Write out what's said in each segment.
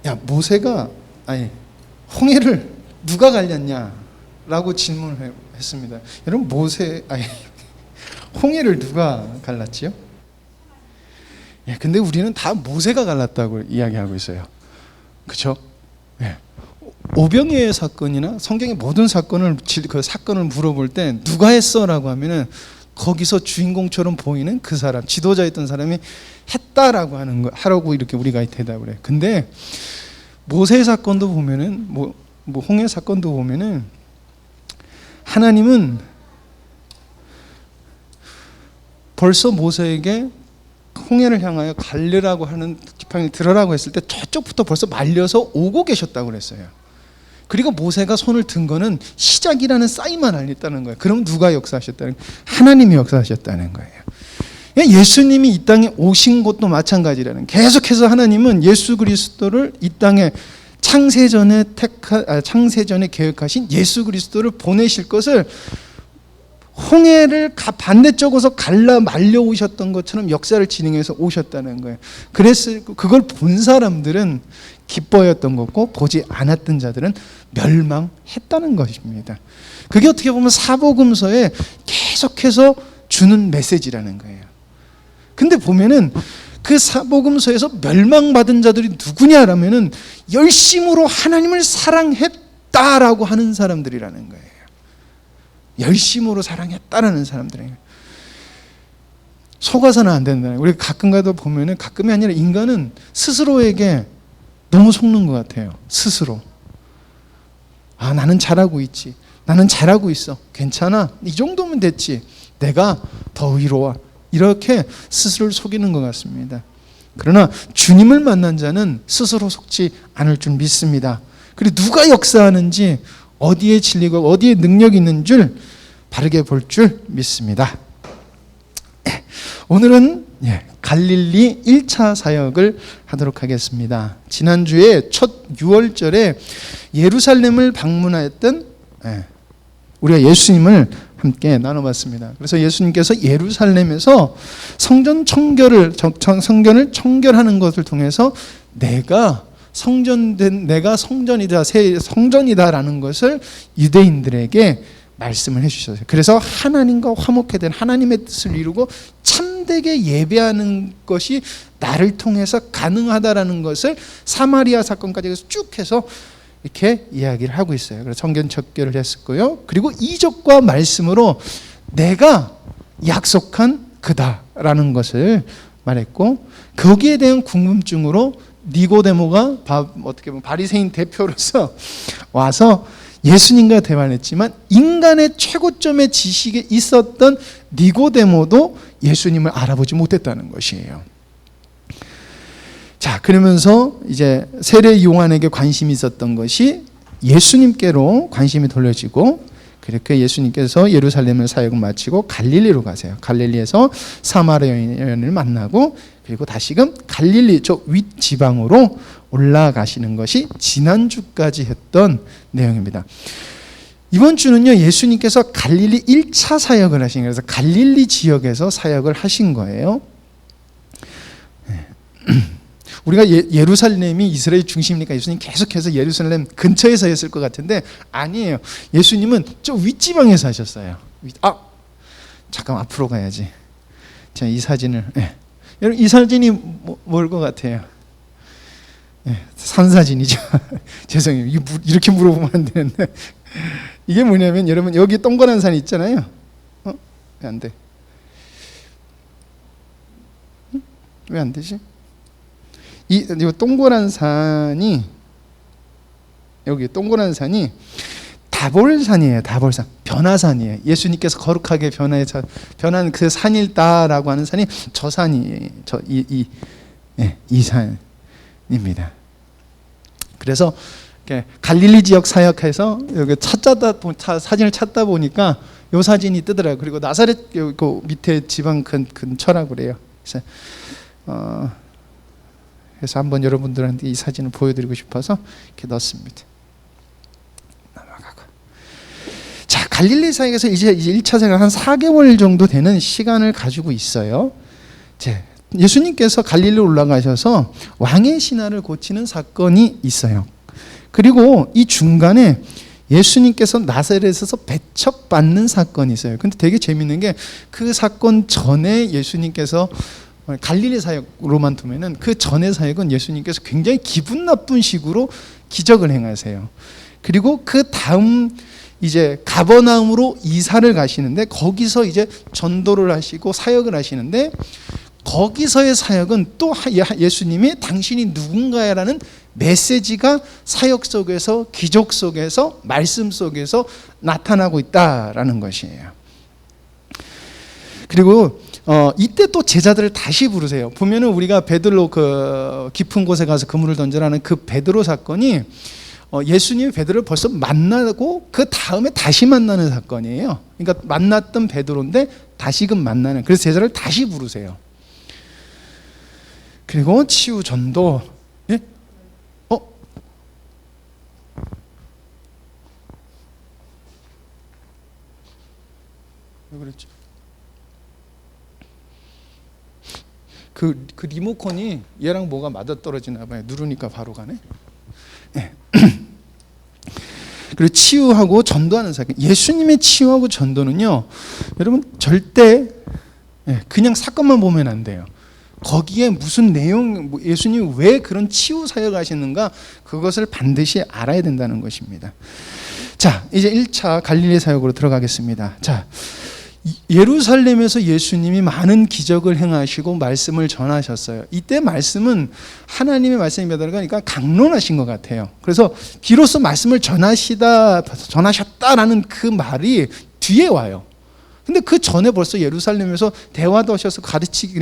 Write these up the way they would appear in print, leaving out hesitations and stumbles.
야, 모세가 홍해를 누가 갈렸냐라고 질문을 했습니다. 여러분, 홍해를 누가 갈랐지요? 예, 근데 우리는 다 모세가 갈랐다고 이야기하고 있어요. 그렇죠? 예. 오병이의 사건이나 성경의 모든 사건을 그 사건을 물어볼 때 누가 했어라고 하면은 거기서 주인공처럼 보이는 그 사람, 지도자였던 사람이 했다라고 하는 거, 하라고 이렇게 우리가 대답을 해요. 근데 모세 사건도 보면은 뭐 홍해 사건도 보면은 하나님은 벌써 모세에게 홍해를 향하여 갈르라고 하는 지팡이 들으라고 했을 때 저쪽부터 벌써 말려서 오고 계셨다고 그랬어요. 그리고 모세가 손을 든 거는 시작이라는 사인만 알렸다는 거예요. 그럼 누가 역사하셨다는 거예요? 하나님이 역사하셨다는 거예요. 예수님이 이 땅에 오신 것도 마찬가지라는, 계속해서 하나님은 예수 그리스도를 이 땅에 창세전에 계획하신 예수 그리스도를 보내실 것을 홍해를 반대쪽에서 갈라 말려 오셨던 것처럼 역사를 진행해서 오셨다는 거예요. 그래서 그걸 본 사람들은 기뻐했던 거고 보지 않았던 자들은 멸망했다는 것입니다. 그게 어떻게 보면 사복음서에 계속해서 주는 메시지라는 거예요. 근데 보면은 그 사복음서에서 멸망받은 자들이 누구냐라면은 열심으로 하나님을 사랑했다라고 하는 사람들이라는 거예요. 열심으로 사랑했다라는 사람들이에요. 속아서는 안 된다는 거예요. 우리 가끔 가다 보면은, 가끔이 아니라 인간은 스스로에게 너무 속는 것 같아요. 스스로. 나는 잘하고 있지. 나는 잘하고 있어. 괜찮아. 이 정도면 됐지. 내가 더 의로워. 이렇게 스스로를 속이는 것 같습니다. 그러나 주님을 만난 자는 스스로 속지 않을 줄 믿습니다. 그리고 누가 역사하는지, 어디에 진리가 어디에 능력이 있는 줄 바르게 볼 줄 믿습니다. 오늘은 갈릴리 1차 사역을 하도록 하겠습니다. 지난주에 첫 6월절에 예루살렘을 방문하였던 우리가 예수님을 함께 나눠봤습니다. 그래서 예수님께서 예루살렘에서 성전을 청결하는 것을 통해서 내가 성전이다, 새 성전이다라는 것을 유대인들에게 말씀을 해주셨어요. 그래서 하나님과 화목해 된 하나님의 뜻을 이루고 참되게 예배하는 것이 나를 통해서 가능하다라는 것을 사마리아 사건까지 쭉 해서 이렇게 이야기를 하고 있어요. 그래서 성경 접결을 했었고요. 그리고 이적과 말씀으로 내가 약속한 그다라는 것을 말했고, 거기에 대한 궁금증으로 니고데모가 어떻게 보면 바리새인 대표로서 와서 예수님과 대화를 했지만, 인간의 최고점의 지식에 있었던 니고데모도 예수님을 알아보지 못했다는 것이에요. 자, 그러면서 이제 세례 요한에게 관심이 있었던 것이 예수님께로 관심이 돌려지고, 그렇게 예수님께서 예루살렘을 사역을 마치고 갈릴리로 가세요. 갈릴리에서 사마리아 여인을 만나고, 그리고 다시금 갈릴리 저 윗지방으로 올라가시는 것이 지난주까지 했던 내용입니다. 이번 주는요, 예수님께서 갈릴리 1차 사역을 하신 거예요. 그래서 갈릴리 지역에서 사역을 하신 거예요. 우리가 예루살렘이 이스라엘 중심이니까 예수님 계속해서 예루살렘 근처에서 했을 것 같은데 아니에요. 예수님은 저 윗지방에서 하셨어요. 잠깐 앞으로 가야지. 자, 이 사진을. 여러분, 이 사진이 뭘 것 같아요? 산 사진이죠. 죄송해요. 이렇게 물어보면 안 되는데. 이게 뭐냐면, 여러분, 여기 동그란 산이 있잖아요. 왜 안 돼? 왜 안 되지? 이 동그란 산이, 여기 동그란 산이 다볼산이에요. 다볼산. 변화산이에요. 예수님께서 거룩하게 변한 그 산일다라고 하는 산이 저 산이, 이 산입니다. 그래서 갈릴리 지역 사역해서 여기 사진을 찾다 보니까 이 사진이 뜨더라고요. 그리고 나사렛 그 밑에 지방 근처라고 그래요. 그래서 한번 여러분들한테 이 사진을 보여드리고 싶어서 이렇게 넣었습니다. 넘어가고. 자, 갈릴리 사역에서 이제 1차 사역을 한 4개월 정도 되는 시간을 가지고 있어요. 이제 예수님께서 갈릴리로 올라가셔서 왕의 신하를 고치는 사건이 있어요. 그리고 이 중간에 예수님께서 나사렛에서 배척받는 사건이 있어요. 근데 되게 재밌는 게 그 사건 전에 예수님께서 갈릴리 사역으로만 두면은 그 전의 사역은 예수님께서 굉장히 기분 나쁜 식으로 기적을 행하세요. 그리고 그 다음 이제 가버나움으로 이사를 가시는데 거기서 이제 전도를 하시고 사역을 하시는데 거기서의 사역은 또 예수님이 당신이 누군가야라는 메시지가 사역 속에서 기적 속에서 말씀 속에서 나타나고 있다라는 것이에요. 그리고 이때 또 제자들을 다시 부르세요. 보면은 우리가 베드로 그 깊은 곳에 가서 그물을 던져라는 그 베드로 사건이 예수님이 베드로를 벌써 만나고 그 다음에 다시 만나는 사건이에요. 그러니까 만났던 베드로인데 다시금 만나는. 그래서 제자를 다시 부르세요. 그리고 치유 전도. 예? 왜 그랬죠? 그 리모컨이 얘랑 뭐가 맞아떨어지나 봐요. 누르니까 바로 가네. 네. 그리고 치유하고 전도하는 사건. 예수님의 치유하고 전도는요, 여러분 절대 그냥 사건만 보면 안 돼요. 거기에 무슨 내용, 예수님이 왜 그런 치유 사역을 하시는가, 그것을 반드시 알아야 된다는 것입니다. 자, 이제 1차 갈릴리 사역으로 들어가겠습니다. 자, 예루살렘에서 예수님이 많은 기적을 행하시고 말씀을 전하셨어요. 이때 말씀은 하나님의 말씀이 몇 달이니까 강론하신 것 같아요. 그래서 비로소 말씀을 전하셨다라는 그 말이 뒤에 와요. 근데 그 전에 벌써 예루살렘에서 대화도 하셔서 가르치기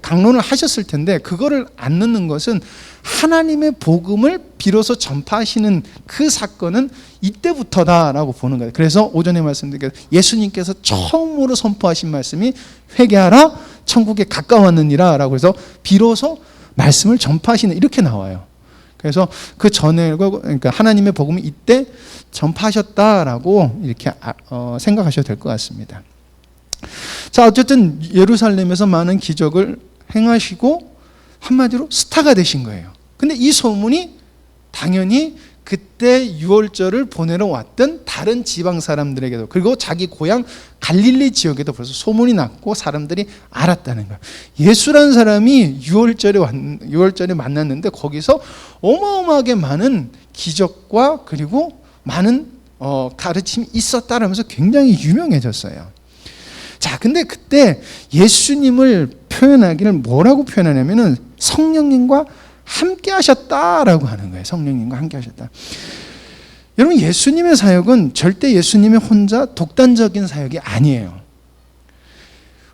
강론을 하셨을 텐데 그거를 안 넣는 것은 하나님의 복음을 비로소 전파하시는 그 사건은 이때부터다라고 보는 거예요. 그래서 오전에 말씀드린 예수님께서 처음으로 선포하신 말씀이 회개하라 천국에 가까웠느니라 라고 해서 비로소 말씀을 전파하시는, 이렇게 나와요. 그래서 그 전에, 그러니까 하나님의 복음이 이때 전파하셨다라고 이렇게 생각하셔도 될 것 같습니다. 자, 어쨌든 예루살렘에서 많은 기적을 행하시고 한마디로 스타가 되신 거예요. 근데 이 소문이 당연히 그때 유월절을 보내러 왔던 다른 지방 사람들에게도, 그리고 자기 고향 갈릴리 지역에도 벌써 소문이 났고 사람들이 알았다는 거예요. 예수라는 사람이 유월절에 만났는데 거기서 어마어마하게 많은 기적과 그리고 많은 가르침이 있었다라면서 굉장히 유명해졌어요. 자, 근데 그때 예수님을 표현하기를 뭐라고 표현하냐면은 성령님과 함께 하셨다라고 하는 거예요. 성령님과 함께 하셨다. 여러분, 예수님의 사역은 절대 예수님이 혼자 독단적인 사역이 아니에요.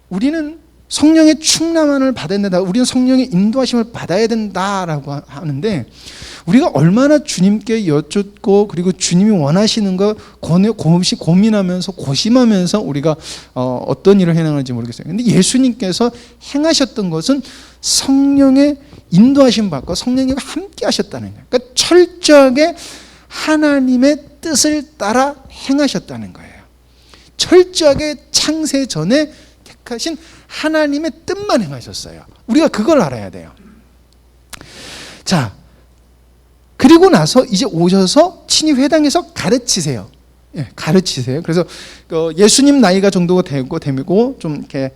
우리는 성령의 충만함을 받아야 된다. 우리는 성령의 인도하심을 받아야 된다라고 하는데 우리가 얼마나 주님께 여쭙고 그리고 주님이 원하시는 거 고민하면서 고심하면서 우리가 어떤 일을 해나가는지 모르겠어요. 근데 예수님께서 행하셨던 것은 성령의 인도하심 받고 성령님과 함께 하셨다는 거예요. 그러니까 철저하게 하나님의 뜻을 따라 행하셨다는 거예요. 철저하게 창세 전에 택하신 하나님의 뜻만 행하셨어요. 우리가 그걸 알아야 돼요. 자, 그리고 나서 이제 오셔서 친히 회당에서 가르치세요. 가르치세요. 그래서 예수님 나이가 정도가 되고 좀 이렇게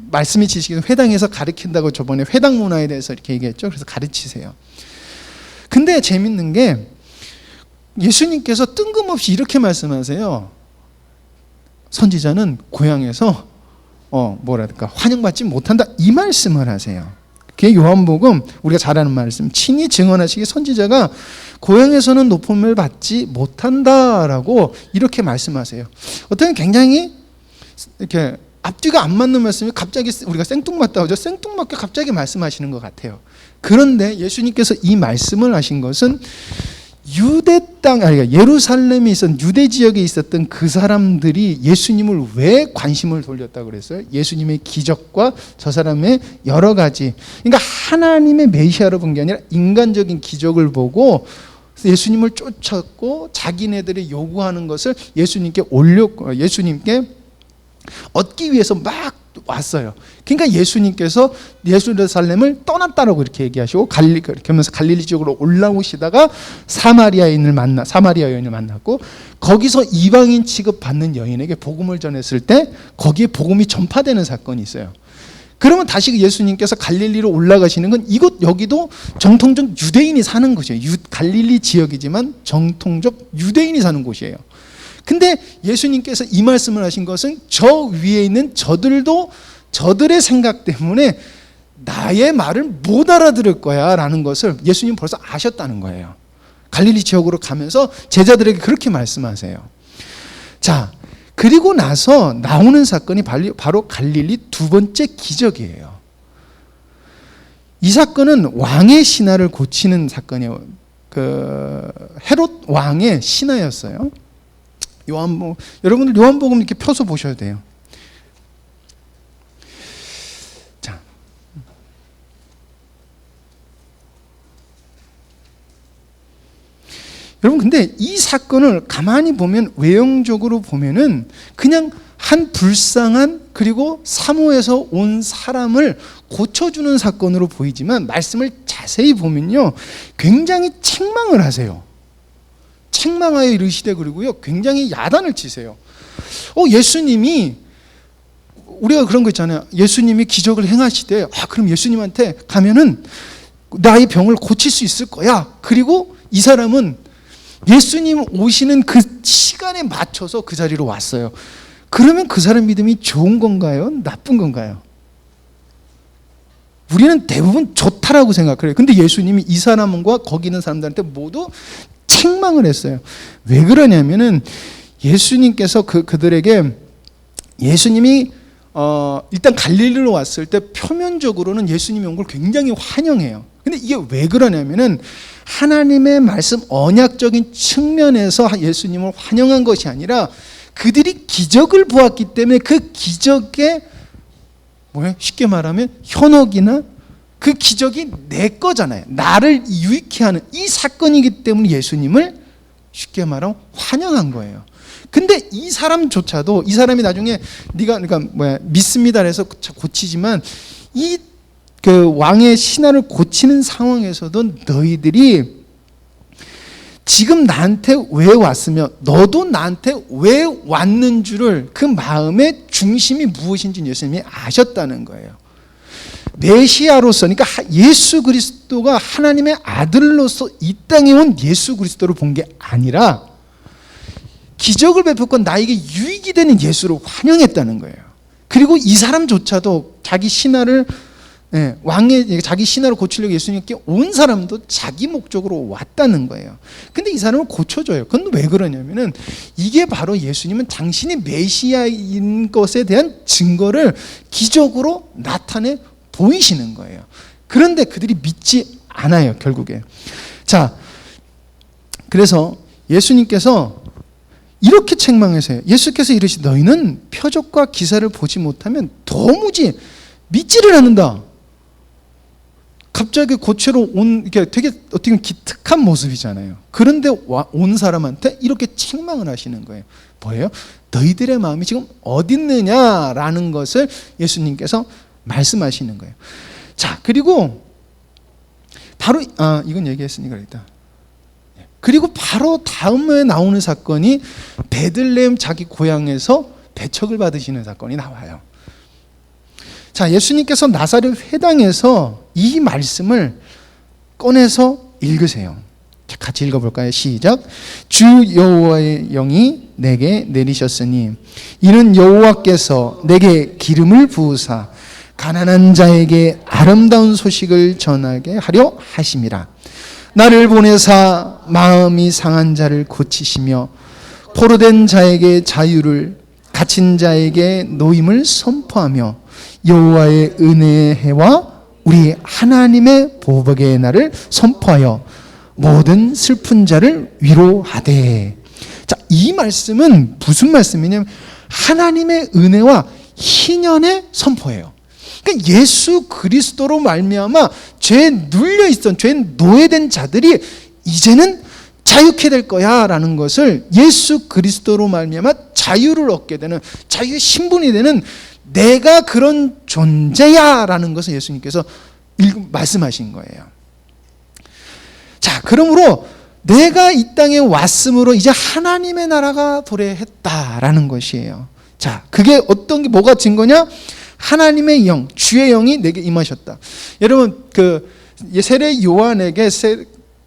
말씀이 지식은 회당에서 가르친다고 저번에 회당 문화에 대해서 이렇게 얘기했죠. 그래서 가르치세요. 근데 재밌는 게 예수님께서 뜬금없이 이렇게 말씀하세요. 선지자는 고향에서 환영받지 못한다, 이 말씀을 하세요. 그게 요한복음 우리가 잘 아는 말씀, 친히 증언하시기 선지자가 고향에서는 높음을 받지 못한다라고 이렇게 말씀하세요. 어떤 굉장히 이렇게 앞뒤가 안 맞는 말씀이 갑자기 우리가 생뚱맞다 하죠. 생뚱맞게 갑자기 말씀하시는 것 같아요. 그런데 예수님께서 이 말씀을 하신 것은 예루살렘에 있었던 유대 지역에 있었던 그 사람들이 예수님을 왜 관심을 돌렸다고 그랬어요? 예수님의 기적과 저 사람의 여러 가지, 그러니까 하나님의 메시아로 본 게 아니라 인간적인 기적을 보고 예수님을 쫓았고 자기네들이 요구하는 것을 예수님께 얻기 위해서 막 왔어요. 그러니까 예수님께서 예루살렘을 떠났다라고 이렇게 얘기하시고 이렇게 하면서 갈릴리 지역으로 올라오시다가 사마리아 여인을 만났고 거기서 이방인 취급받는 여인에게 복음을 전했을 때 거기에 복음이 전파되는 사건이 있어요. 그러면 다시 예수님께서 갈릴리로 올라가시는 건 여기도 정통적 유대인이 사는 곳이에요. 갈릴리 지역이지만 정통적 유대인이 사는 곳이에요. 근데 예수님께서 이 말씀을 하신 것은 저 위에 있는 저들도 저들의 생각 때문에 나의 말을 못 알아들을 거야 라는 것을 예수님 벌써 아셨다는 거예요. 갈릴리 지역으로 가면서 제자들에게 그렇게 말씀하세요. 자, 그리고 나서 나오는 사건이 바로 갈릴리 두 번째 기적이에요. 이 사건은 왕의 신하를 고치는 사건이에요. 헤롯 왕의 신하였어요. 여러분들 요한복음 이렇게 펴서 보셔야 돼요. 자, 여러분 근데 이 사건을 가만히 보면 외형적으로 보면은 그냥 한 불쌍한 그리고 사모에서 온 사람을 고쳐주는 사건으로 보이지만 말씀을 자세히 보면요 굉장히 책망을 하세요. 책망하여 이르시되 그리고요 굉장히 야단을 치세요. 예수님이 우리가 그런 거 있잖아요. 예수님이 기적을 행하시되 그럼 예수님한테 가면은 나의 병을 고칠 수 있을 거야. 그리고 이 사람은 예수님 오시는 그 시간에 맞춰서 그 자리로 왔어요. 그러면 그 사람 믿음이 좋은 건가요? 나쁜 건가요? 우리는 대부분 좋다라고 생각해요. 근데 예수님이 이 사람과 거기 있는 사람들한테 모두 책망을 했어요. 왜 그러냐면은 예수님께서 그들에게 예수님이 일단 갈릴리로 왔을 때 표면적으로는 예수님이 온 걸 굉장히 환영해요. 근데 이게 왜 그러냐면은 하나님의 말씀 언약적인 측면에서 예수님을 환영한 것이 아니라 그들이 기적을 보았기 때문에 그 기적에 쉽게 말하면 현혹이나 그 기적이 내 거잖아요. 나를 유익해 하는 이 사건이기 때문에 예수님을 쉽게 말하면 환영한 거예요. 근데 이 사람조차도 이 사람이 나중에 믿습니다 해서 고치지만 이 왕의 신하를 고치는 상황에서도 너희들이 지금 나한테 왜 왔으며 너도 나한테 왜 왔는 줄을 그 마음의 중심이 무엇인지 예수님이 아셨다는 거예요. 메시아로서 그러니까 예수 그리스도가 하나님의 아들로서 이 땅에 온 예수 그리스도를 본 게 아니라 기적을 베풀고 나에게 유익이 되는 예수를 환영했다는 거예요. 그리고 이 사람조차도 자기 신하를 자기 신하를 고치려고 예수님께 온 사람도 자기 목적으로 왔다는 거예요. 근데 이 사람을 고쳐줘요. 그건 왜 그러냐면은 이게 바로 예수님은 당신이 메시아인 것에 대한 증거를 기적으로 나타내 보이시는 거예요. 그런데 그들이 믿지 않아요, 결국에. 자, 그래서 예수님께서 이렇게 책망하세요. 예수께서 이르시되 너희는 표적과 기사를 보지 못하면 도무지 믿지를 않는다. 갑자기 고치러 온 이게 되게 어떻게 보면 기특한 모습이잖아요. 그런데 온 사람한테 이렇게 책망을 하시는 거예요. 뭐예요? 너희들의 마음이 지금 어디 있느냐라는 것을 예수님께서 말씀하시는 거예요. 자, 그리고 바로 이건 얘기했으니까 일단. 그리고 바로 다음에 나오는 사건이 베들레헴 자기 고향에서 배척을 받으시는 사건이 나와요. 자, 예수님께서 나사렛 회당에서 이 말씀을 꺼내서 읽으세요. 자, 같이 읽어볼까요? 시작. 주 여호와의 영이 내게 내리셨으니 이는 여호와께서 내게 기름을 부으사 가난한 자에게 아름다운 소식을 전하게 하려 하심이라. 나를 보내사 마음이 상한 자를 고치시며 포로된 자에게 자유를 갇힌 자에게 노임을 선포하며 여호와의 은혜의 해와 우리 하나님의 보복의 날을 선포하여 모든 슬픈 자를 위로하되. 자, 이 말씀은 무슨 말씀이냐면 하나님의 은혜와 희년의 선포예요. 그러니까 예수 그리스도로 말미암아 죄에 눌려 있던 죄에 노예된 자들이 이제는 자유케 될 거야라는 것을 예수 그리스도로 말미암아 자유를 얻게 되는 자유의 신분이 되는 내가 그런 존재야라는 것을 예수님께서 말씀하신 거예요. 자, 그러므로 내가 이 땅에 왔으므로 이제 하나님의 나라가 도래했다라는 것이에요. 자, 그게 어떤 게 뭐가 증거냐? 하나님의 영, 주의 영이 내게 임하셨다. 여러분, 그 세례 요한에게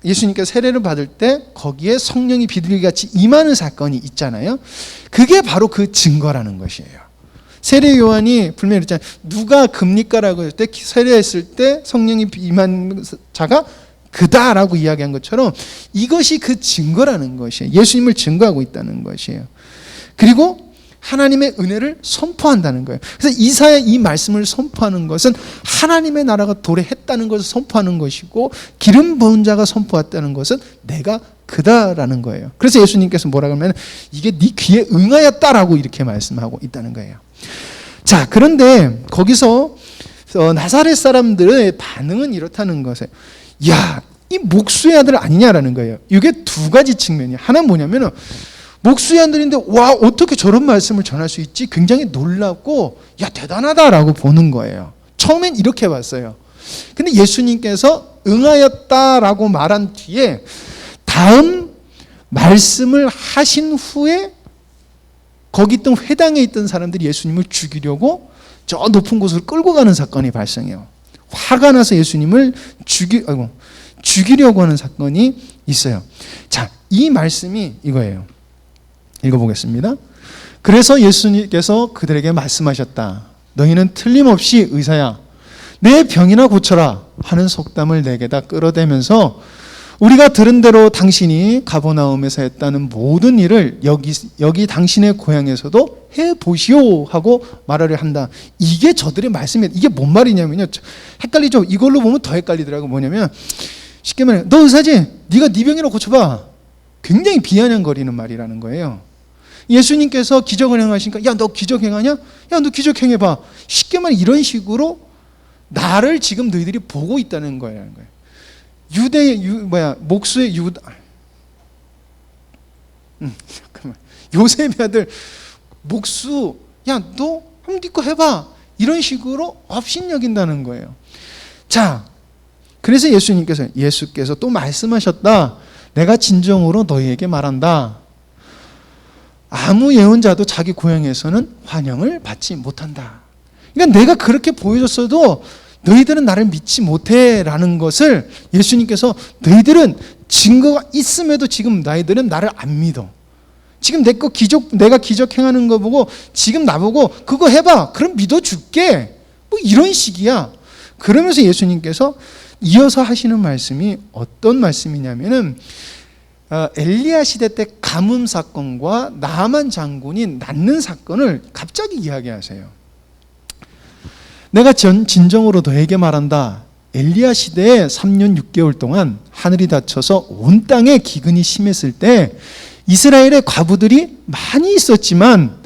예수님께서 세례를 받을 때 거기에 성령이 비둘기같이 임하는 사건이 있잖아요. 그게 바로 그 증거라는 것이에요. 세례 요한이 분명히 그랬잖아요. 누가 급니까라고 할 때 세례했을 때 성령이 임한 자가 그다라고 이야기한 것처럼 이것이 그 증거라는 것이에요. 예수님을 증거하고 있다는 것이에요. 그리고 하나님의 은혜를 선포한다는 거예요. 그래서 이사야 이 말씀을 선포하는 것은 하나님의 나라가 도래했다는 것을 선포하는 것이고, 기름 부은 자가 선포했다는 것은 내가 그다라는 거예요. 그래서 예수님께서 뭐라고 하면 이게 네 귀에 응하였다라고 이렇게 말씀하고 있다는 거예요. 자, 그런데 거기서 나사렛 사람들의 반응은 이렇다는 것에, 야, 이 목수의 아들 아니냐라는 거예요. 이게 두 가지 측면이에요. 하나는 뭐냐면은 목수의 아들인데 와, 어떻게 저런 말씀을 전할 수 있지? 굉장히 놀랍고 야, 대단하다라고 보는 거예요. 처음엔 이렇게 봤어요. 근데 예수님께서 응하였다라고 말한 뒤에 다음 말씀을 하신 후에 거기 있던 회당에 있던 사람들이 예수님을 죽이려고 저 높은 곳으로 끌고 가는 사건이 발생해요. 화가 나서 예수님을 죽이려고 하는 사건이 있어요. 자, 이 말씀이 이거예요. 읽어보겠습니다. 그래서 예수님께서 그들에게 말씀하셨다. 너희는 틀림없이 의사야, 내 병이나 고쳐라 하는 속담을 내게다 끌어대면서 우리가 들은 대로 당신이 가버나움에서 했다는 모든 일을 여기 당신의 고향에서도 해보시오 하고 말하려 한다. 이게 저들의 말씀이에요. 이게 뭔 말이냐면요, 헷갈리죠. 이걸로 보면 더 헷갈리더라고요. 뭐냐면 쉽게 말해, 너 의사지? 네가 네 병이나 고쳐봐. 굉장히 비아냥거리는 말이라는 거예요. 예수님께서 기적을 행하시니까 야, 너 기적 행하냐? 야, 너 기적 행해봐. 쉽게 말해 이런 식으로 나를 지금 너희들이 보고 있다는 거예요. 목수의 유다. 잠깐만. 요셉의 아들 목수, 야, 너 한번 네 거 해봐. 이런 식으로 업신여긴다는 거예요. 자, 그래서 예수께서 또 말씀하셨다. 내가 진정으로 너희에게 말한다. 아무 예언자도 자기 고향에서는 환영을 받지 못한다. 그러니까 내가 그렇게 보여줬어도 너희들은 나를 믿지 못해라는 것을 예수님께서, 너희들은 증거가 있음에도 지금 너희들은 나를 안 믿어. 지금 내가 기적 행하는 거 보고 지금 나보고 그거 해봐. 그럼 믿어줄게. 뭐 이런 식이야. 그러면서 예수님께서 이어서 하시는 말씀이 어떤 말씀이냐면은 엘리야 시대 때 가뭄 사건과 나아만 장군이 낫는 사건을 갑자기 이야기하세요. 내가 진정으로 너에게 말한다. 엘리야 시대에 3년 6개월 동안 하늘이 닫혀서 온 땅에 기근이 심했을 때 이스라엘의 과부들이 많이 있었지만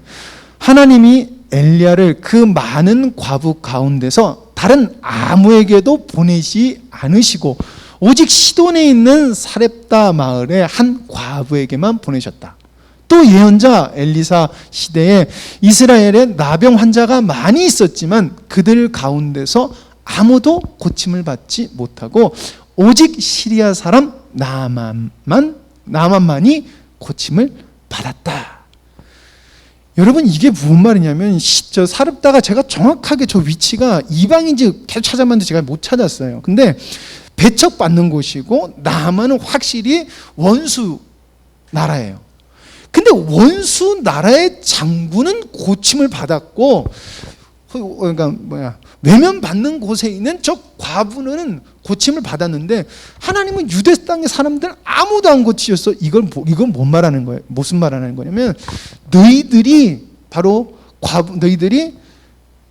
하나님이 엘리야를 그 많은 과부 가운데서 다른 아무에게도 보내지 않으시고 오직 시돈에 있는 사렙다 마을의 한 과부에게만 보내셨다. 또 예언자 엘리사 시대에 이스라엘에 나병 환자가 많이 있었지만 그들 가운데서 아무도 고침을 받지 못하고 오직 시리아 사람 나만만이 고침을 받았다. 여러분, 이게 무슨 말이냐면 저 사렙다가 제가 정확하게 저 위치가 이방인지 계속 찾아봤는데 제가 못 찾았어요. 근데 배척받는 곳이고 나만은 확실히 원수 나라예요. 근데 원수 나라의 장군은 고침을 받았고, 그러니까 외면받는 곳에 있는 저 과부는 고침을 받았는데 하나님은 유대 땅의 사람들 아무도 안 고치셨어. 이건 뭔 말하는 거예요? 무슨 말하는 거냐면 너희들이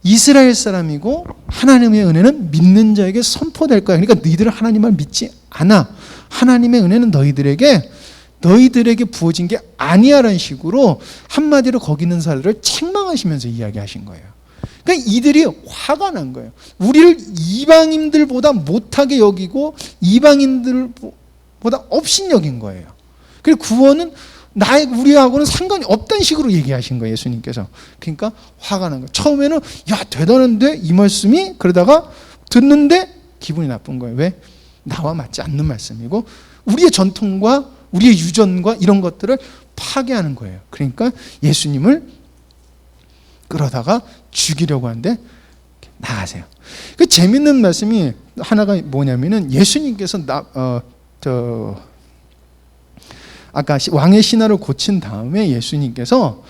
이스라엘 사람이고 하나님의 은혜는 믿는 자에게 선포될 거야. 그러니까 너희들은 하나님을 믿지 않아. 하나님의 은혜는 너희들에게 부어진 게 아니야라는 식으로 한마디로 거기 있는 사람들을 책망하시면서 이야기하신 거예요. 그러니까 이들이 화가 난 거예요. 우리를 이방인들보다 못하게 여기고 이방인들보다 업신 여긴 거예요. 그리고 구원은 우리하고는 상관이 없다는 식으로 얘기하신 거예요, 예수님께서. 그러니까 화가 난 거예요. 처음에는 야, 대단한데 이 말씀이? 그러다가 듣는데 기분이 나쁜 거예요. 왜? 나와 맞지 않는 말씀이고 우리의 전통과 우리의 유전과 이런 것들을 파괴하는 거예요. 그러니까 예수님을 끌어다가 죽이려고 하는데 나가세요. 그 재밌는 말씀이 하나가 뭐냐면은 예수님께서 아까 왕의 신하를 고친 다음에 예수님께서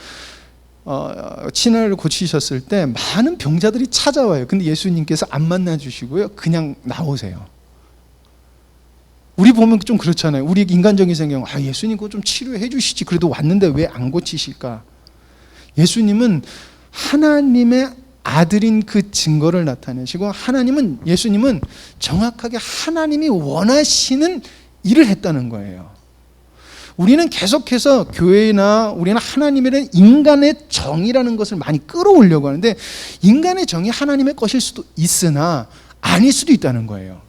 신하를 고치셨을 때 많은 병자들이 찾아와요. 근데 예수님께서 안 만나주시고요. 그냥 나오세요. 우리 보면 좀 그렇잖아요. 우리 인간적인 생각은 예수님 그거 좀 치료해 주시지. 그래도 왔는데 왜 안 고치실까? 예수님은 하나님의 아들인 그 증거를 나타내시고 예수님은 정확하게 하나님이 원하시는 일을 했다는 거예요. 우리는 계속해서 교회나 우리는 하나님의 인간의 정의라는 것을 많이 끌어오려고 하는데 인간의 정의 하나님의 것일 수도 있으나 아닐 수도 있다는 거예요.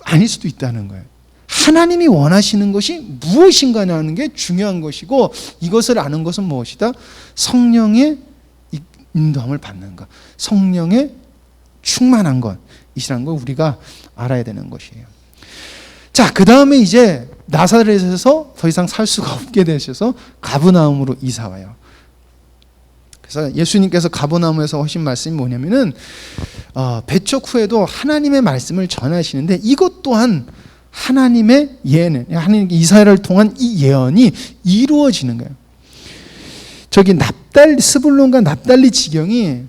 아닐 수도 있다는 거예요. 하나님이 원하시는 것이 무엇인가 하는 게 중요한 것이고 이것을 아는 것은 무엇이다? 성령의 인도함을 받는 것, 성령의 충만한 것이라는 걸 우리가 알아야 되는 것이에요. 자, 그 다음에 이제 나사렛에서 더 이상 살 수가 없게 되셔서 가버나움으로 이사 와요. 그래서 예수님께서 가버나움에서 하신 말씀이 뭐냐면은 배척 후에도 하나님의 말씀을 전하시는데 이것 또한 하나님의 예언, 하나님 이스라엘을 통한 이 예언이 이루어지는 거예요. 저기 스불론과 납달리 지경이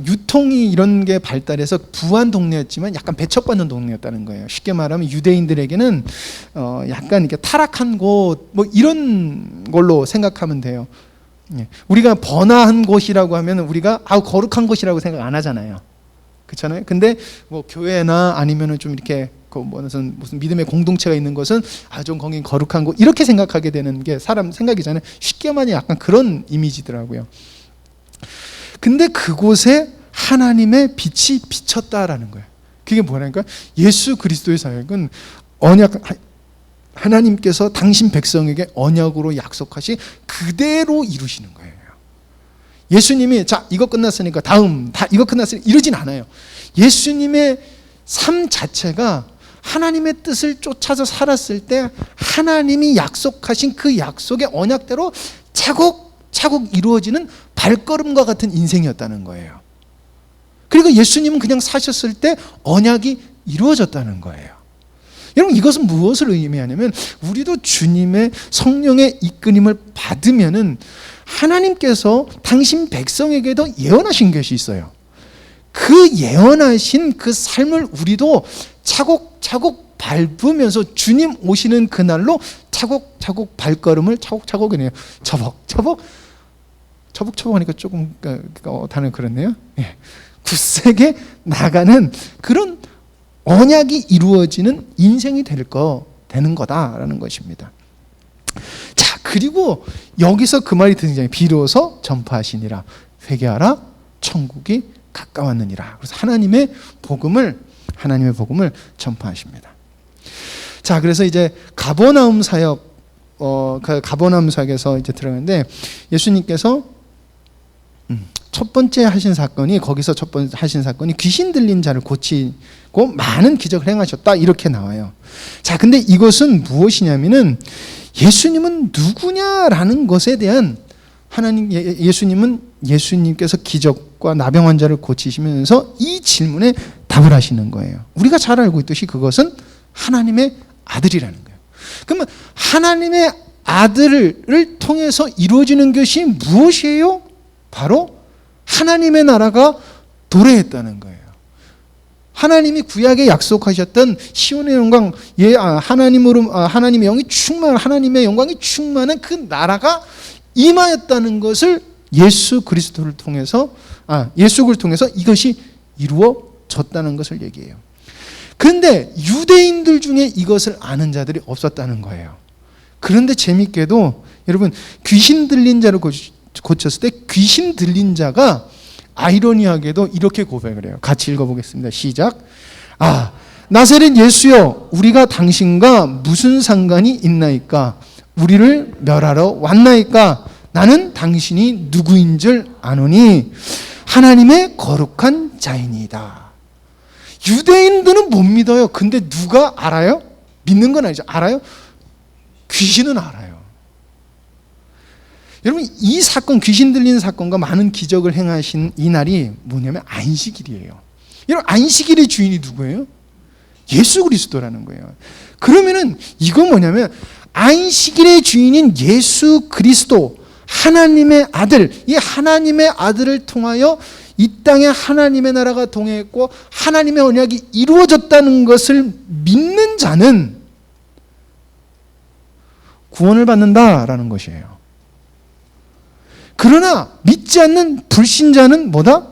유통이 이런 게 발달해서 부한 동네였지만 약간 배척받는 동네였다는 거예요. 쉽게 말하면 유대인들에게는 약간 이렇게 타락한 곳 뭐 이런 걸로 생각하면 돼요. 우리가 번화한 곳이라고 하면 우리가 거룩한 곳이라고 생각 안 하잖아요. 그렇잖아요. 근데 뭐 교회나 아니면은 좀 이렇게 무슨 믿음의 공동체가 있는 것은 좀 거긴 거룩한 곳 이렇게 생각하게 되는 게 사람 생각이잖아요. 쉽게 말하면 약간 그런 이미지더라고요. 근데 그곳에 하나님의 빛이 비쳤다라는 거예요. 그게 뭐라니까? 예수 그리스도의 사역은 하나님께서 당신 백성에게 언약으로 약속하신 그대로 이루시는 거예요. 예수님이 자 이거 끝났으니까 이거 끝났으니까 이러진 않아요. 예수님의 삶 자체가 하나님의 뜻을 쫓아서 살았을 때 하나님이 약속하신 그 약속의 언약대로 차곡차곡 이루어지는 발걸음과 같은 인생이었다는 거예요. 그리고 예수님은 그냥 사셨을 때 언약이 이루어졌다는 거예요. 여러분 이것은 무엇을 의미하냐면 우리도 주님의 성령의 이끌림을 받으면은 하나님께서 당신 백성에게도 예언하신 것이 있어요. 그 예언하신 그 삶을 우리도 차곡차곡 밟으면서 주님 오시는 그날로 차곡차곡 발걸음을 차곡차곡이네요. 처벅처벅 하니까 조금 단어 그렇네요. 굳세게 나가는 그런 언약이 이루어지는 인생이 되는 거다라는 것입니다. 자, 그리고 여기서 그 말이 등장해요. 비로소 전파하시니라. 회개하라. 천국이 가까웠느니라. 그래서 하나님의 복음을 전파하십니다. 자, 그래서 이제 가버나움 사역, 가버나움 사역에서 이제 들어가는데 예수님께서 첫 번째 하신 사건이 귀신 들린 자를 고치고 많은 기적을 행하셨다 이렇게 나와요. 자, 근데 이것은 무엇이냐면은 예수님은 누구냐라는 것에 대한 예수님께서 기적과 나병 환자를 고치시면서 이 질문에 답을 하시는 거예요. 우리가 잘 알고 있듯이 그것은 하나님의 아들이라는 거예요. 그러면 하나님의 아들을 통해서 이루어지는 것이 무엇이에요? 바로 하나님의 나라가 도래했다는 거예요. 하나님이 구약에 약속하셨던 시온의 영광, 하나님의 영광이 충만한 그 나라가 임하였다는 것을 예수 그리스도를 통해서 이것이 이루어졌다는 것을 얘기해요. 그런데 유대인들 중에 이것을 아는 자들이 없었다는 거예요. 그런데 재밌게도 여러분 귀신 들린 자를 고쳤을 때 귀신 들린 자가 아이러니하게도 이렇게 고백을 해요. 같이 읽어보겠습니다. 시작. 나사렛 예수여, 우리가 당신과 무슨 상관이 있나이까? 우리를 멸하러 왔나이까? 나는 당신이 누구인 줄 아노니 하나님의 거룩한 자이니이다. 유대인들은 못 믿어요. 근데 누가 알아요? 믿는 건 아니죠. 알아요? 귀신은 알아요. 여러분, 이 사건, 귀신 들리는 사건과 많은 기적을 행하신 이 날이 뭐냐면 안식일이에요. 여러분, 안식일의 주인이 누구예요? 예수 그리스도라는 거예요. 그러면은 이건 뭐냐면 안식일의 주인인 예수 그리스도, 하나님의 아들, 이 하나님의 아들을 통하여 이 땅에 하나님의 나라가 동행했고 하나님의 언약이 이루어졌다는 것을 믿는 자는 구원을 받는다라는 것이에요. 그러나 믿지 않는 불신자는 뭐다?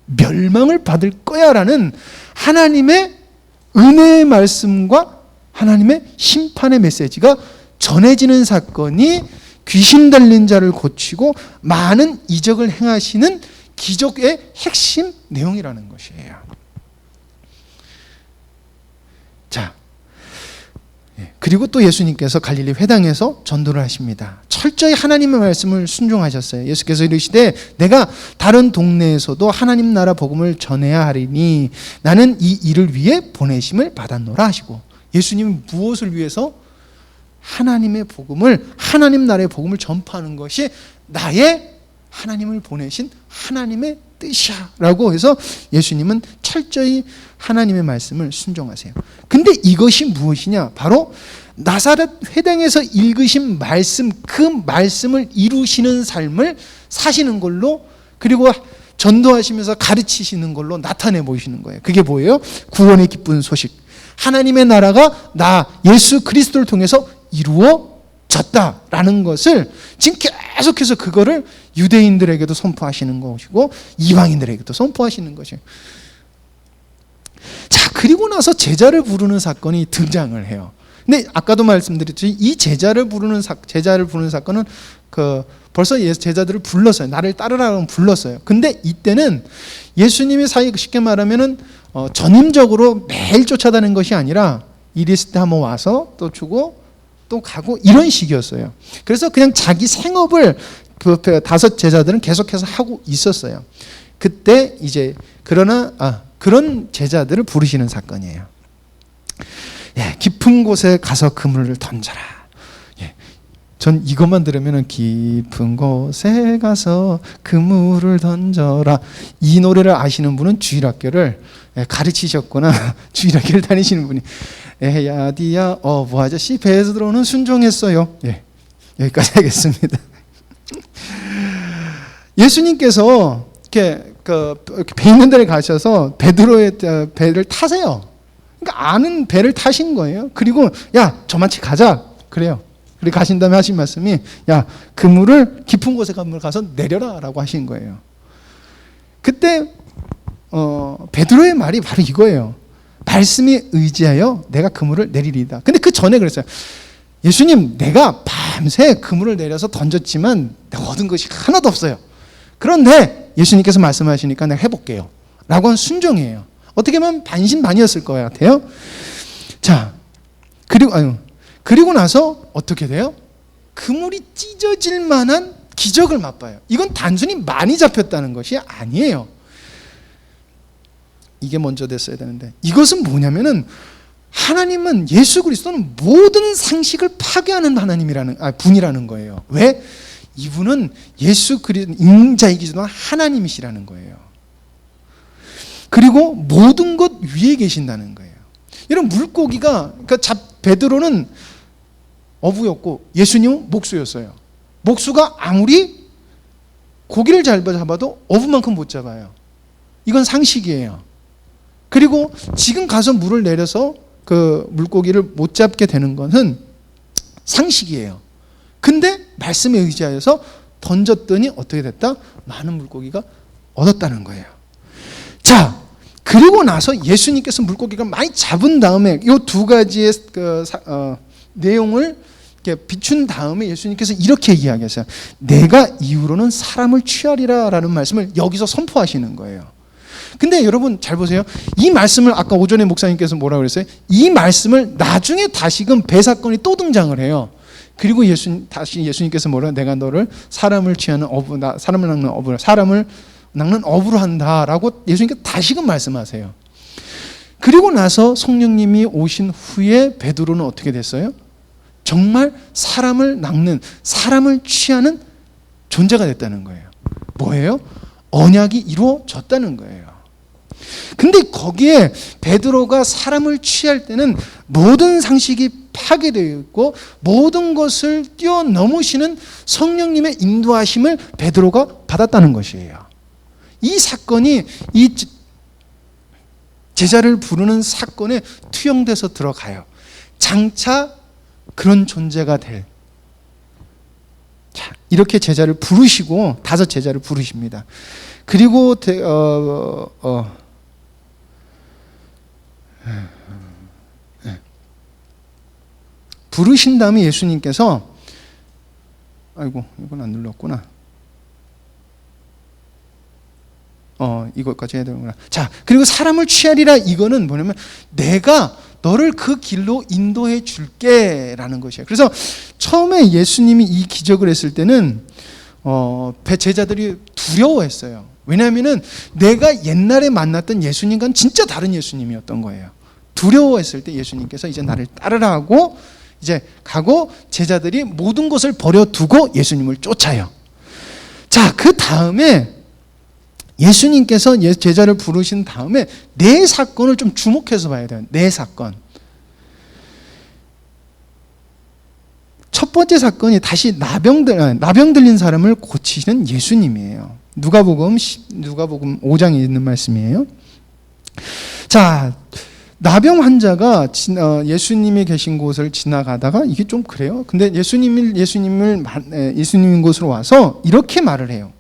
멸망을 받을 거야라는 하나님의 은혜의 말씀과 하나님의 심판의 메시지가 전해지는 사건이 귀신 들린 자를 고치고 많은 이적을 행하시는 기적의 핵심 내용이라는 것이에요. 자, 그리고 또 예수님께서 갈릴리 회당에서 전도를 하십니다. 철저히 하나님의 말씀을 순종하셨어요. 예수께서 이르시되 내가 다른 동네에서도 하나님 나라 복음을 전해야 하리니 나는 이 일을 위해 보내심을 받았노라 하시고, 예수님은 무엇을 위해서? 하나님의 복음을, 하나님 나라의 복음을 전파하는 것이 나의 하나님을 보내신 하나님의 뜻이야 라고 해서 예수님은 철저히 하나님의 말씀을 순종하세요. 근데 이것이 무엇이냐? 바로 나사렛 회당에서 읽으신 말씀, 그 말씀을 이루시는 삶을 사시는 걸로, 그리고 전도하시면서 가르치시는 걸로 나타내 보이시는 거예요. 그게 뭐예요? 구원의 기쁜 소식. 하나님의 나라가 나 예수 그리스도를 통해서 이루어졌다라는 것을 지금 계속해서 그거를 유대인들에게도 선포하시는 것이고 이방인들에게도 선포하시는 것이에요. 자, 그리고 나서 제자를 부르는 사건이 등장을 해요. 근데 아까도 말씀드렸듯이 이 제자를 부르는 사건은 벌써 제자들을 불렀어요. 나를 따르라고 불렀어요. 근데 이때는 예수님의 사이, 쉽게 말하면은 전임적으로 매일 쫓아다니는 것이 아니라 일이 있을 때 한번 와서 또 주고 또 가고 이런 식이었어요. 그래서 그냥 자기 생업을 그 5 제자들은 계속해서 하고 있었어요. 그때 이제 그런 제자들을 부르시는 사건이에요. 예, 깊은 곳에 가서 그물을 던져라. 예, 전 이것만 들으면 깊은 곳에 가서 그물을 던져라. 이 노래를 아시는 분은 주일학교를 가르치셨거나 주일학교를 다니시는 분이 야디야 어부 아저씨 배에서 들어오는 순종했어요. 예, 여기까지 하겠습니다. 예수님께서 이렇게 배 있는 데를 가셔서 베드로의 배를 타세요. 그러니까 아는 배를 타신 거예요. 그리고 야 저만치 가자 그래요. 그리고 가신 다음에 하신 말씀이 야 그물을 깊은 곳에 가서 내려라라고 하신 거예요. 그때 베드로의 말이 바로 이거예요. 말씀에 의지하여 내가 그물을 내리리다. 근데 그 전에 그랬어요. 예수님, 내가 밤새 그물을 내려서 던졌지만 내가 얻은 것이 하나도 없어요. 그런데 예수님께서 말씀하시니까 내가 해볼게요 라고 한 순종이에요. 어떻게 보면 반신반의였을 것 같아요. 자, 그리고 나서 어떻게 돼요? 그물이 찢어질 만한 기적을 맛봐요. 이건 단순히 많이 잡혔다는 것이 아니에요. 이게 먼저 됐어야 되는데, 이것은 뭐냐면은 하나님은, 예수 그리스도는 모든 상식을 파괴하는 분이라는 거예요. 왜? 이분은 예수 그리스도 인자이기도 하나님이시라는 거예요. 그리고 모든 것 위에 계신다는 거예요. 이런 물고기가, 그러니까 베드로는 어부였고 예수님은 목수였어요. 목수가 아무리 고기를 잘 잡아도 어부만큼 못 잡아요. 이건 상식이에요. 그리고 지금 가서 물을 내려서 그 물고기를 못 잡게 되는 것은 상식이에요. 근데 말씀에 의지하여서 던졌더니 어떻게 됐다? 많은 물고기가 얻었다는 거예요. 자, 그리고 나서 예수님께서 물고기를 많이 잡은 다음에 이 2가지의 내용을 이렇게 비춘 다음에 예수님께서 이렇게 이야기하세요. 내가 이후로는 사람을 취하리라 라는 말씀을 여기서 선포하시는 거예요. 근데 여러분 잘 보세요. 이 말씀을 아까 오전에 목사님께서 뭐라고 그랬어요? 이 말씀을 나중에 다시금 배 사건이 또 등장을 해요. 그리고 다시 예수님께서 뭐라, 내가 너를 사람을 취하는 사람을 낚는 어부로 한다라고 예수님께서 다시금 말씀하세요. 그리고 나서 성령님이 오신 후에 베드로는 어떻게 됐어요? 정말 사람을 낚는, 사람을 취하는 존재가 됐다는 거예요. 뭐예요? 언약이 이루어졌다는 거예요. 근데 거기에 베드로가 사람을 취할 때는 모든 상식이 파괴되어 있고 모든 것을 뛰어넘으시는 성령님의 인도하심을 베드로가 받았다는 것이에요. 이 사건이 이 제자를 부르는 사건에 투영돼서 들어가요. 장차 그런 존재가 될. 자, 이렇게 제자를 부르시고 5 제자를 부르십니다. 그리고 부르신 다음에 예수님께서 아이고 이건 안 눌렀구나. 이것까지 해야 되는구나. 자, 그리고 사람을 취하리라, 이거는 뭐냐면 내가 너를 그 길로 인도해 줄게라는 것이에요. 그래서 처음에 예수님이 이 기적을 했을 때는 제자들이 두려워했어요. 왜냐하면은 내가 옛날에 만났던 예수님과는 진짜 다른 예수님이었던 거예요. 두려워했을 때 예수님께서 이제 나를 따르라 하고 이제 가고 제자들이 모든 것을 버려두고 예수님을 쫓아요. 자, 그 다음에 예수님께서 제자를 부르신 다음에 4 사건을 좀 주목해서 봐야 돼요. 4 사건. 첫 번째 사건이 다시 나병 들린 사람을 고치시는 예수님이에요. 누가복음 5장에 있는 말씀이에요. 자, 나병 환자가 예수님이 계신 곳을 지나가다가 이게 좀 그래요. 근데 예수님인 곳으로 와서 이렇게 말을 해요.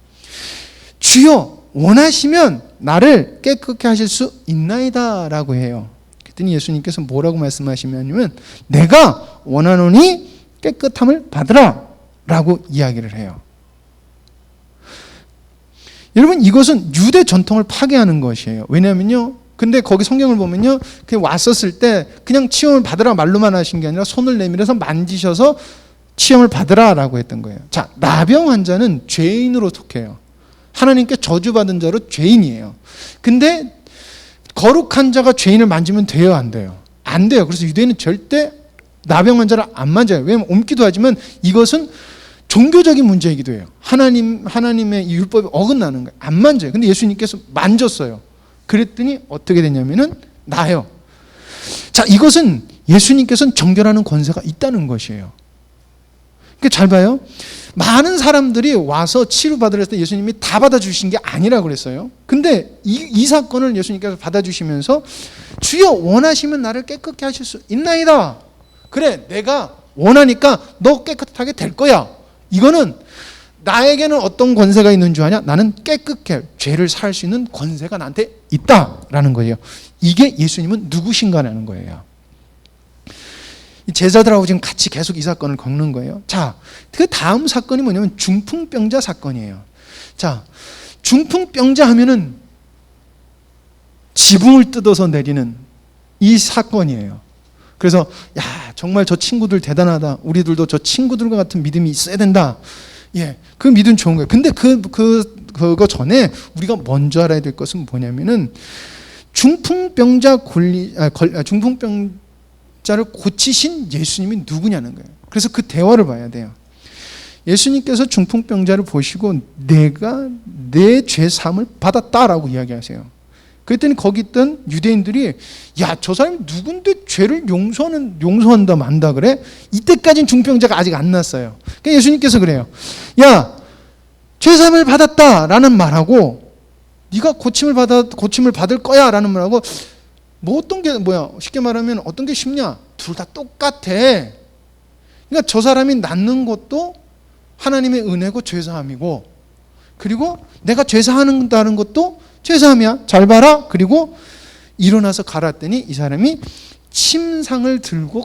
주여, 원하시면 나를 깨끗게 하실 수 있나이다 라고 해요. 그랬더니 예수님께서 뭐라고 말씀하시냐면 내가 원하노니 깨끗함을 받으라 라고 이야기를 해요. 여러분, 이것은 유대 전통을 파괴하는 것이에요. 왜냐하면요, 근데 거기 성경을 보면요, 그냥 왔었을 때 그냥 치험을 받으라 말로만 하신 게 아니라 손을 내밀어서 만지셔서 치험을 받으라 라고 했던 거예요. 자, 나병 환자는 죄인으로 속해요. 하나님께 저주받은 자로 죄인이에요. 근데 거룩한 자가 죄인을 만지면 돼요, 안 돼요? 안 돼요. 그래서 유대인은 절대 나병 환자를 안 만져요. 왜냐하면 옮기도 하지만 이것은 종교적인 문제이기도 해요. 하나님의 율법이 어긋나는 거예요. 안 만져요. 근데 예수님께서 만졌어요. 그랬더니 어떻게 되냐면은 나요. 자, 이것은 예수님께서는 정결하는 권세가 있다는 것이에요. 그러니까 잘 봐요. 많은 사람들이 와서 치료받으려 했을 때 예수님이 다 받아주신 게 아니라고 그랬어요. 근데 이 사건을 예수님께서 받아주시면서 주여, 원하시면 나를 깨끗게 하실 수 있나이다. 그래, 내가 원하니까 너 깨끗하게 될 거야. 이거는 나에게는 어떤 권세가 있는 줄 아냐? 나는 깨끗해, 죄를 살 수 있는 권세가 나한테 있다라는 거예요. 이게 예수님은 누구신가라는 거예요. 제자들하고 지금 같이 계속 이 사건을 겪는 거예요. 자, 그 다음 사건이 뭐냐면 중풍병자 사건이에요. 자, 중풍병자 하면은 지붕을 뜯어서 내리는 이 사건이에요. 그래서 야, 정말 저 친구들 대단하다. 우리들도 저 친구들과 같은 믿음이 있어야 된다. 예, 그 믿음 좋은 거예요. 근데 그거 전에 우리가 먼저 알아야 될 것은 뭐냐면은 중풍병자를 고치신 예수님이 누구냐는 거예요. 그래서 그 대화를 봐야 돼요. 예수님께서 중풍병자를 보시고 내가 내 죄 사함을 받았다라고 이야기하세요. 그랬더니 거기 있던 유대인들이 야, 저 사람이 누군데 죄를 용서한다 만다 그래? 이때까지는 중풍병자가 아직 안 났어요. 그러니까 예수님께서 그래요. 야, 죄 사함을 받았다라는 말하고 네가 고침을 받을 거야라는 말하고 뭐 어떤 게 뭐야? 쉽게 말하면 어떤 게 쉽냐? 둘 다 똑같아. 그러니까 저 사람이 낫는 것도 하나님의 은혜고 죄사함이고, 그리고 내가 죄사한다는 것도 죄사함이야. 잘 봐라. 그리고 일어나서 가라더니 이 사람이 침상을 들고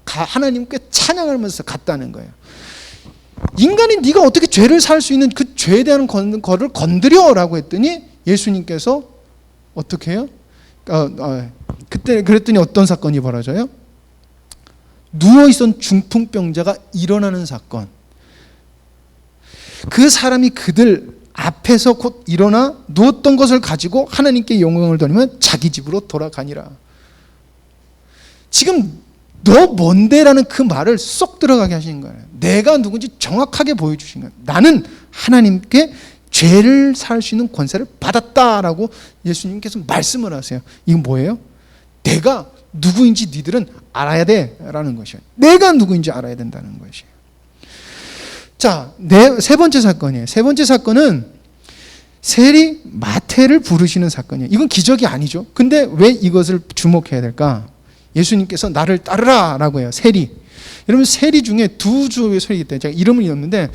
하나님께 찬양하면서 갔다는 거예요. 인간이 네가 어떻게 죄를 살 수 있는 그 죄에 대한 거를 건드려라고 했더니 예수님께서 어떻게 해요? 그때 그랬더니 어떤 사건이 벌어져요? 누워있던 중풍병자가 일어나는 사건. 그 사람이 그들 앞에서 곧 일어나 누웠던 것을 가지고 하나님께 영광을 돌리면 자기 집으로 돌아가니라. 지금 너 뭔데라는 그 말을 쏙 들어가게 하신 거예요. 내가 누군지 정확하게 보여주신 거예요. 나는 하나님께 죄를 살 수 있는 권세를 받았다라고 예수님께서 말씀을 하세요. 이건 뭐예요? 내가 누구인지 니들은 알아야 돼라는 것이에요. 내가 누구인지 알아야 된다는 것이에요. 자, 세 번째 사건이에요. 세 번째 사건은 세리 마태를 부르시는 사건이에요. 이건 기적이 아니죠. 근데 왜 이것을 주목해야 될까? 예수님께서 나를 따르라 라고 해요. 세리. 여러분, 세리 중에 두 종의 세리이기 때문에 제가 이름을 잃었는데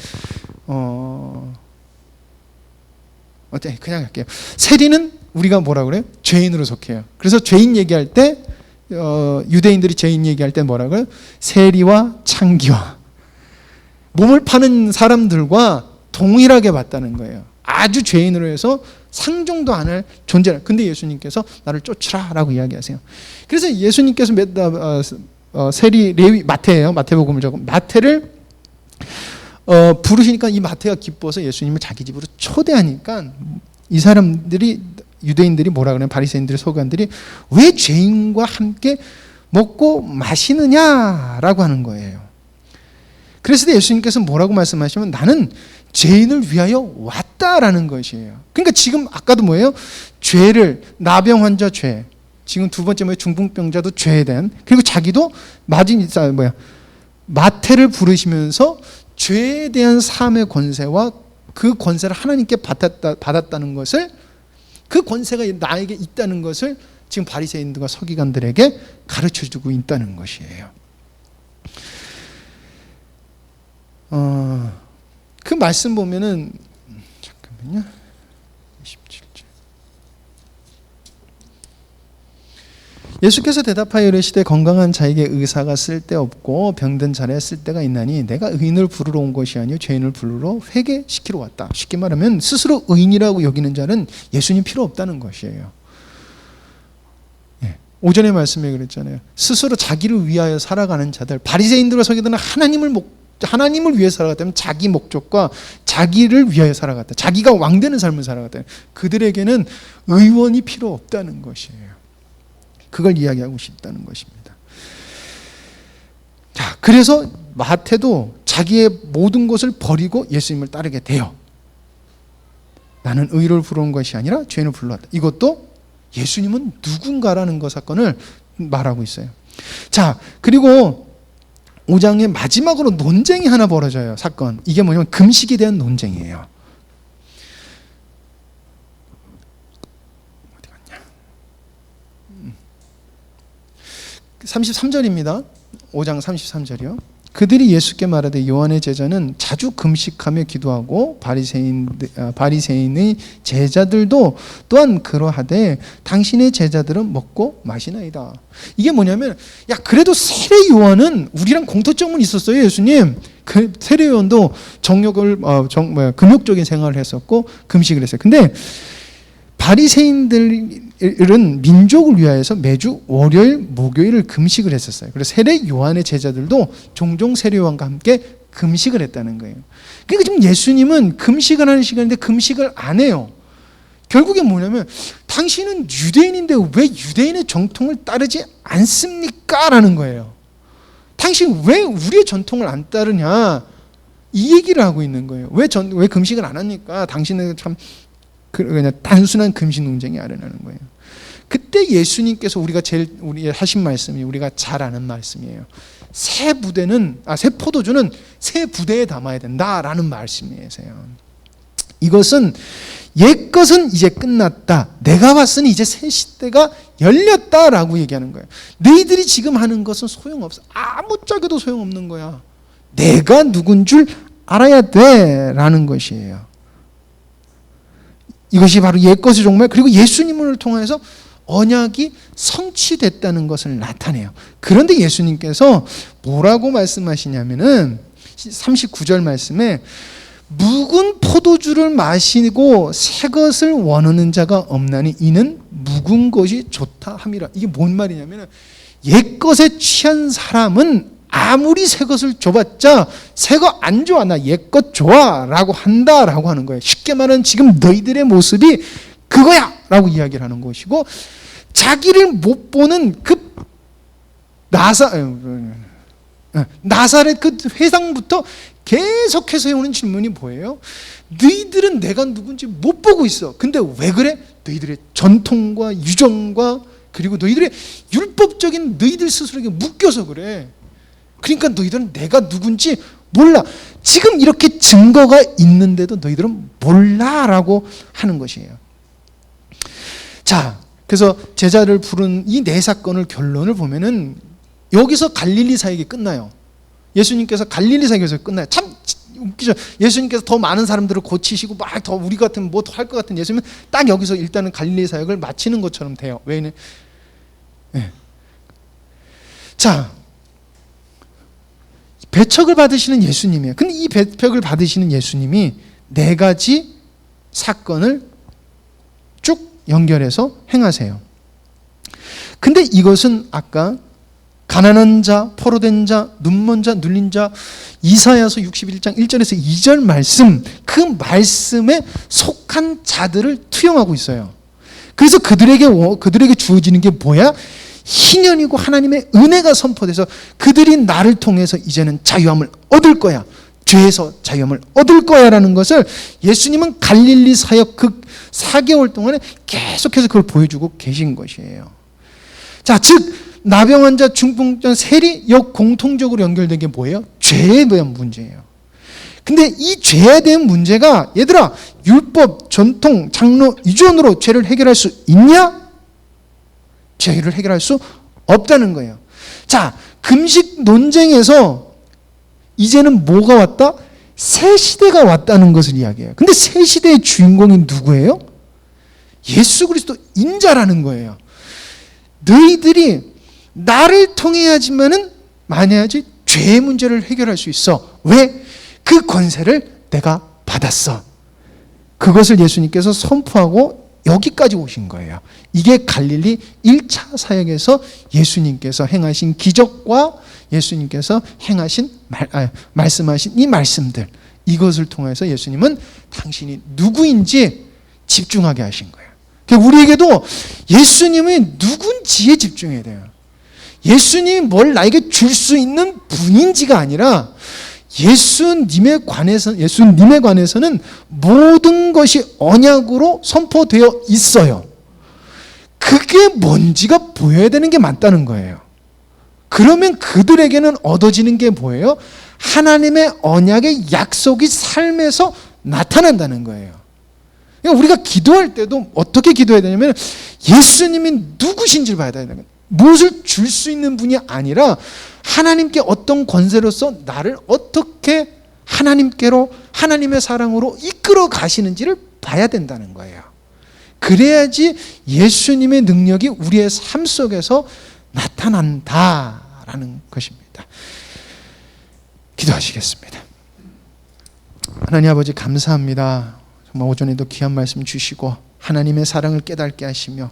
그냥 할게요. 세리는 우리가 뭐라 그래요? 죄인으로 속해요. 그래서 죄인 얘기할 때 유대인들이 죄인 얘기할 때 뭐라 그래요? 세리와 창기와 몸을 파는 사람들과 동일하게 봤다는 거예요. 아주 죄인으로 해서 상종도 안 할 존재라. 근데 예수님께서 나를 쫓으라 라고 이야기하세요. 그래서 예수님께서 세리 레위 마태예요. 마태복음을 적은 마태를 부르시니까 이 마태가 기뻐서 예수님을 자기 집으로 초대하니까 이 사람들이 유대인들이 뭐라 그래요? 바리새인들이 서기관들이 왜 죄인과 함께 먹고 마시느냐라고 하는 거예요. 그래서 예수님께서 뭐라고 말씀하시면 나는 죄인을 위하여 왔다라는 것이에요. 그러니까 지금 아까도 뭐예요? 죄를 나병 환자 죄, 지금 두 번째 뭐예요? 중풍병자도 죄에 대한, 그리고 자기도 마태를 부르시면서 죄에 대한 삶의 권세와 그 권세를 하나님께 받았다는 것을, 그 권세가 나에게 있다는 것을 지금 바리새인들과 서기관들에게 가르쳐주고 있다는 것이에요. 그 말씀 보면은 잠깐만요. 27절. 예수께서 대답하여 이르시되 건강한 자에게 의사가 쓸데없고 병든 자에 쓸데가 있나니 내가 의인을 부르러 온 것이 아니요 죄인을 부르러 회개시키러 왔다. 쉽게 말하면 스스로 의인이라고 여기는 자는 예수님 필요 없다는 것이에요. 오전에 말씀에 그랬잖아요. 스스로 자기를 위하여 살아가는 자들, 바리새인들과 서기관들은 하나님을 위해 살아갔다면 자기 목적과 자기를 위하여 살아갔다. 자기가 왕되는 삶을 살아갔다. 그들에게는 의원이 필요 없다는 것이에요. 그걸 이야기하고 싶다는 것입니다. 자, 그래서 마태도 자기의 모든 것을 버리고 예수님을 따르게 돼요. 나는 의를 부르는 것이 아니라 죄인을 불러왔다. 이것도 예수님은 누군가라는 것 사건을 말하고 있어요. 자, 그리고 5장의 마지막으로 논쟁이 하나 벌어져요. 사건. 이게 뭐냐면 금식에 대한 논쟁이에요. 어디 갔냐? 33절입니다. 5장 33절이요. 그들이 예수께 말하되 요한의 제자는 자주 금식하며 기도하고 바리새인의 제자들도 또한 그러하되 당신의 제자들은 먹고 마시나이다. 이게 뭐냐면, 야, 그래도 세례 요한은 우리랑 공통점은 있었어요. 예수님. 그 세례 요한도 금욕적인 생활을 했었고 금식을 했어요. 근데 바리새인들은 민족을 위하여서 매주 월요일, 목요일을 금식을 했었어요. 그래서 세례 요한의 제자들도 종종 세례 요한과 함께 금식을 했다는 거예요. 그러니까 지금 예수님은 금식을 하는 시간인데 금식을 안 해요. 결국엔 뭐냐면 당신은 유대인인데 왜 유대인의 정통을 따르지 않습니까? 라는 거예요. 당신 왜 우리의 전통을 안 따르냐? 이 얘기를 하고 있는 거예요. 왜 금식을 안 합니까? 당신은 참 그냥 단순한 금식 논쟁이 아니라는 거예요. 그때 예수님께서 우리 하신 말씀이 우리가 잘 아는 말씀이에요. 새 포도주는 새 부대에 담아야 된다라는 말씀이에요. 이것은 옛 것은 이제 끝났다. 내가 봤으니 이제 새 시대가 열렸다라고 얘기하는 거예요. 너희들이 지금 하는 것은 소용없어. 아무짝에도 소용없는 거야. 내가 누군 줄 알아야 돼라는 것이에요. 이것이 바로 옛것의 종말, 그리고 예수님을 통해서 언약이 성취됐다는 것을 나타내요. 그런데 예수님께서 뭐라고 말씀하시냐면은 39절 말씀에 묵은 포도주를 마시고 새 것을 원하는 자가 없나니 이는 묵은 것이 좋다 함이라. 이게 뭔 말이냐면 옛 것에 취한 사람은 아무리 새 것을 줘봤자 새 거 안 좋아, 나 옛 것 좋아 라고 한다라고 하는 거예요. 쉽게 말하면 지금 너희들의 모습이 그거야 라고 이야기를 하는 것이고, 자기를 못 보는 그 나사렛 그 회당부터 계속해서 해오는 질문이 뭐예요? 너희들은 내가 누군지 못 보고 있어. 근데 왜 그래? 너희들의 전통과 유정과 그리고 너희들의 율법적인 너희들 스스로에게 묶여서 그래. 그러니까 너희들은 내가 누군지 몰라. 지금 이렇게 증거가 있는데도 너희들은 몰라라고 하는 것이에요. 자, 그래서 제자를 부른 이 네 사건을 결론을 보면은 여기서 갈릴리 사역이 끝나요. 예수님께서 갈릴리 사역에서 끝나요. 참 웃기죠. 예수님께서 더 많은 사람들을 고치시고 막 더 우리 같으면 뭐 더 할 것 같은 예수님은 딱 여기서 일단은 갈릴리 사역을 마치는 것처럼 돼요. 왜냐? 네. 자, 배척을 받으시는 예수님이에요. 근데 이 배척을 받으시는 예수님이 네 가지 사건을 쭉 연결해서 행하세요. 근데 이것은 아까 가난한 자, 포로된 자, 눈먼 자, 눌린 자, 이사야서 61장 1절에서 2절 말씀, 그 말씀에 속한 자들을 투영하고 있어요. 그래서 그들에게 주어지는 게 뭐야? 희년이고 하나님의 은혜가 선포돼서 그들이 나를 통해서 이제는 자유함을 얻을 거야. 죄에서 자유함을 얻을 거야 라는 것을 예수님은 갈릴리 사역 그 4개월 동안에 계속해서 그걸 보여주고 계신 것이에요. 자, 즉 나병 환자, 중풍자, 세리 공통적으로 연결된 게 뭐예요? 죄에 대한 문제예요. 근데 이 죄에 대한 문제가 얘들아 율법, 전통, 장로, 유전으로 죄를 해결할 수 있냐? 죄를 해결할 수 없다는 거예요. 자, 금식 논쟁에서 이제는 뭐가 왔다? 새 시대가 왔다는 것을 이야기해요. 근데 새 시대의 주인공이 누구예요? 예수 그리스도 인자라는 거예요. 너희들이 나를 통해야지만은 만야지 죄의 문제를 해결할 수 있어. 왜? 그 권세를 내가 받았어. 그것을 예수님께서 선포하고 여기까지 오신 거예요. 이게 갈릴리 1차 사역에서 예수님께서 행하신 기적과 예수님께서 행하신 말씀하신 이 말씀들, 이것을 통해서 예수님은 당신이 누구인지 집중하게 하신 거예요. 그러니까 우리에게도 예수님이 누군지에 집중해야 돼요. 예수님이 뭘 나에게 줄 수 있는 분인지가 아니라 예수님에 관해서는 모든 것이 언약으로 선포되어 있어요. 그게 뭔지가 보여야 되는 게 맞다는 거예요. 그러면 그들에게는 얻어지는 게 뭐예요? 하나님의 언약의 약속이 삶에서 나타난다는 거예요. 그러니까 우리가 기도할 때도 어떻게 기도해야 되냐면 예수님이 누구신지를 봐야 되는 거예요. 무엇을 줄 수 있는 분이 아니라 하나님께 어떤 권세로서 나를 어떻게 하나님께로 하나님의 사랑으로 이끌어 가시는지를 봐야 된다는 거예요. 그래야지 예수님의 능력이 우리의 삶 속에서 나타난다라는 것입니다. 기도하시겠습니다. 하나님 아버지 감사합니다. 정말 오전에도 귀한 말씀 주시고 하나님의 사랑을 깨닫게 하시며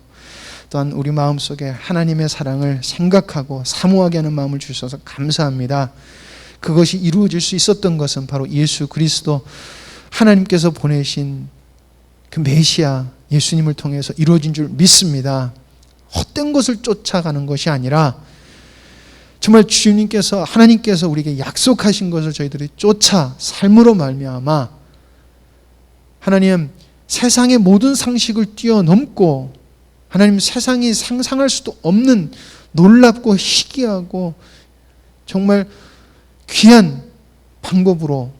또한 우리 마음속에 하나님의 사랑을 생각하고 사모하게 하는 마음을 주셔서 감사합니다. 그것이 이루어질 수 있었던 것은 바로 예수 그리스도 하나님께서 보내신 그 메시아 예수님을 통해서 이루어진 줄 믿습니다. 헛된 것을 쫓아가는 것이 아니라 정말 주님께서 하나님께서 우리에게 약속하신 것을 저희들이 쫓아 삶으로 말미암아 하나님 세상의 모든 상식을 뛰어넘고 하나님 세상이 상상할 수도 없는 놀랍고 희귀하고 정말 귀한 방법으로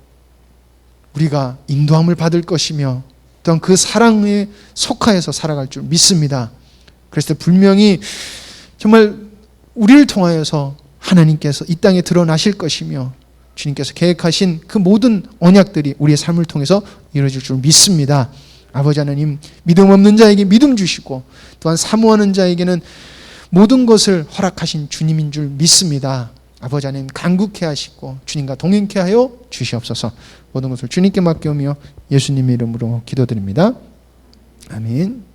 우리가 인도함을 받을 것이며 또한 그 사랑에 속하여서 살아갈 줄 믿습니다. 그래서 분명히 정말 우리를 통하여서 하나님께서 이 땅에 드러나실 것이며 주님께서 계획하신 그 모든 언약들이 우리의 삶을 통해서 이루어질 줄 믿습니다. 아버지 하나님, 믿음 없는 자에게 믿음 주시고 또한 사모하는 자에게는 모든 것을 허락하신 주님인 줄 믿습니다. 아버지 하나님 간구케 하시고 주님과 동행케 하여 주시옵소서. 모든 것을 주님께 맡겨오며 예수님의 이름으로 기도드립니다. 아멘.